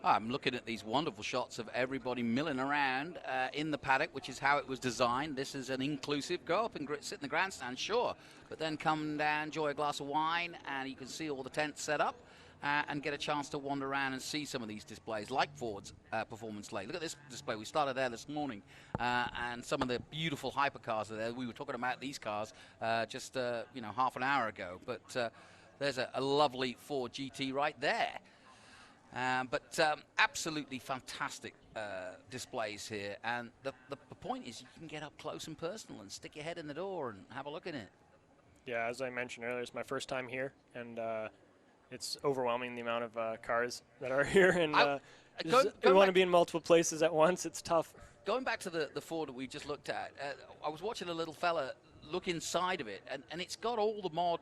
I'm looking at these wonderful shots of everybody milling around in the paddock, which is how it was designed. This is an inclusive, go up and sit in the grandstand, sure, but then come down, enjoy a glass of wine, and you can see all the tents set up and get a chance to wander around and see some of these displays, like Ford's Performance Lane. Look at this display. We started there this morning, and some of the beautiful hypercars are there. We were talking about these cars just half an hour ago, but there's a lovely Ford GT right there. But absolutely fantastic displays here. And the point is you can get up close and personal and stick your head in the door and have a look at it. Yeah, as I mentioned earlier, it's my first time here, and it's overwhelming the amount of cars that are here. And we want to be in multiple places at once. It's tough. Going back to the Ford that we just looked at, I was watching a little fella look inside of it, and it's got all the mod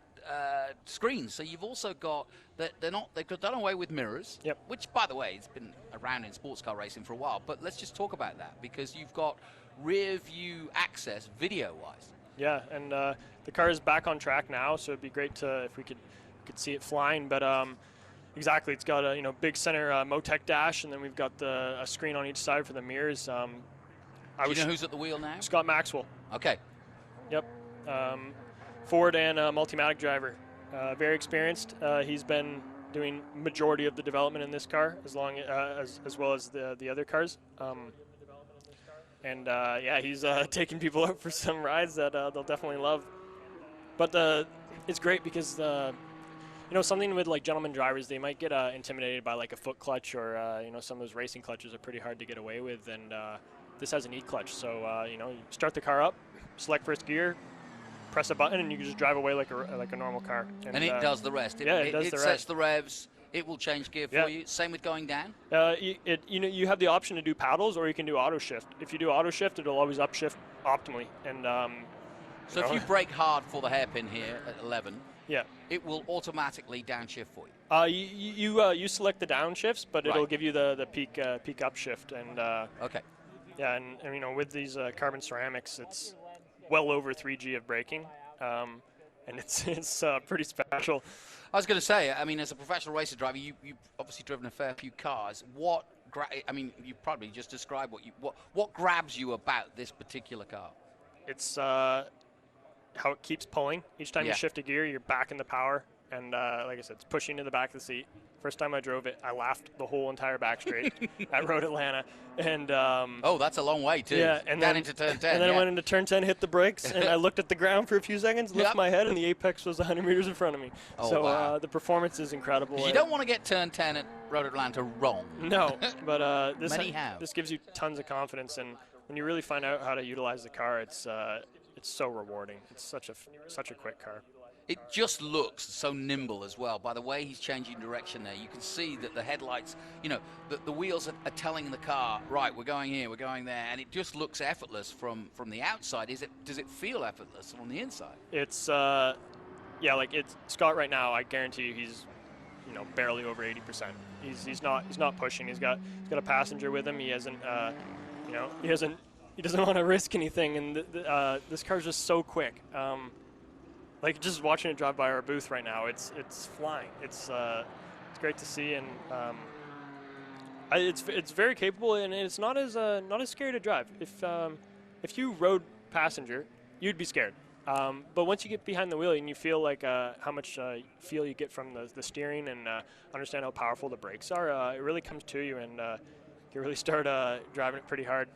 screens. So you've also got that they've done away with mirrors, yep. Which, by the way, has been around in sports car racing for a while. But let's just talk about that, because you've got rear view access video-wise. Yeah, and the car is back on track now, so it'd be great if we could see it flying. But exactly, it's got a big center Motec dash, and then we've got a screen on each side for the mirrors. Do you know who's at the wheel now? Scott Maxwell. Okay. Yep. Ford and Multimatic driver. Very experienced. He's been doing majority of the development in this car, as well as the other cars. He's taking people out for some rides that they'll definitely love. But it's great because something with like gentleman drivers, they might get intimidated by like a foot clutch or some of those racing clutches are pretty hard to get away with, and this has an e-clutch. So you start the car up, select first gear, press a button, and you can just drive away like a normal car. And it does the rest. It sets the revs. It will change gear for you. Same with going down. You have the option to do paddles, or you can do auto shift. If you do auto shift, it'll always upshift optimally. And so if you brake hard for the hairpin here at 11, yeah, it will automatically downshift for you. You select the downshifts, but it'll give you the peak upshift. And okay. Yeah, and with these carbon ceramics, it's well over 3G of braking, and it's pretty special. I was going to say, I mean, as a professional racer driver, you've obviously driven a fair few cars. You probably just described what grabs you about this particular car. It's how it keeps pulling. Each time you shift a gear, you're back in the power, and like I said, it's pushing to the back of the seat. First time I drove it, I laughed the whole entire back straight at Road Atlanta. And that's a long way too. Yeah, and down then into turn 10. And then I went into turn 10, hit the brakes, and I looked at the ground for a few seconds, lift my head, and the apex was 100 meters in front of me. So the performance is incredible. You don't want to get turn 10 at Road Atlanta wrong. No, but this gives you tons of confidence, and when you really find out how to utilize the car, it's so rewarding. It's such a quick car. It just looks so nimble as well. By the way he's changing direction there, you can see that the headlights, the wheels are telling the car, right, we're going here, we're going there, and it just looks effortless from the outside. Does it feel effortless on the inside? It's Scott right now, I guarantee you he's barely over 80%. He's not pushing. He's got a passenger with him. He hasn't he doesn't want to risk anything, and this car's just so quick. Like just watching it drive by our booth right now, it's flying. It's great to see, and it's very capable, and it's not as scary to drive. If you rode passenger, you'd be scared. But once you get behind the wheel and you feel like how much feel you get from the steering and understand how powerful the brakes are, it really comes to you, and you really start driving it pretty hard.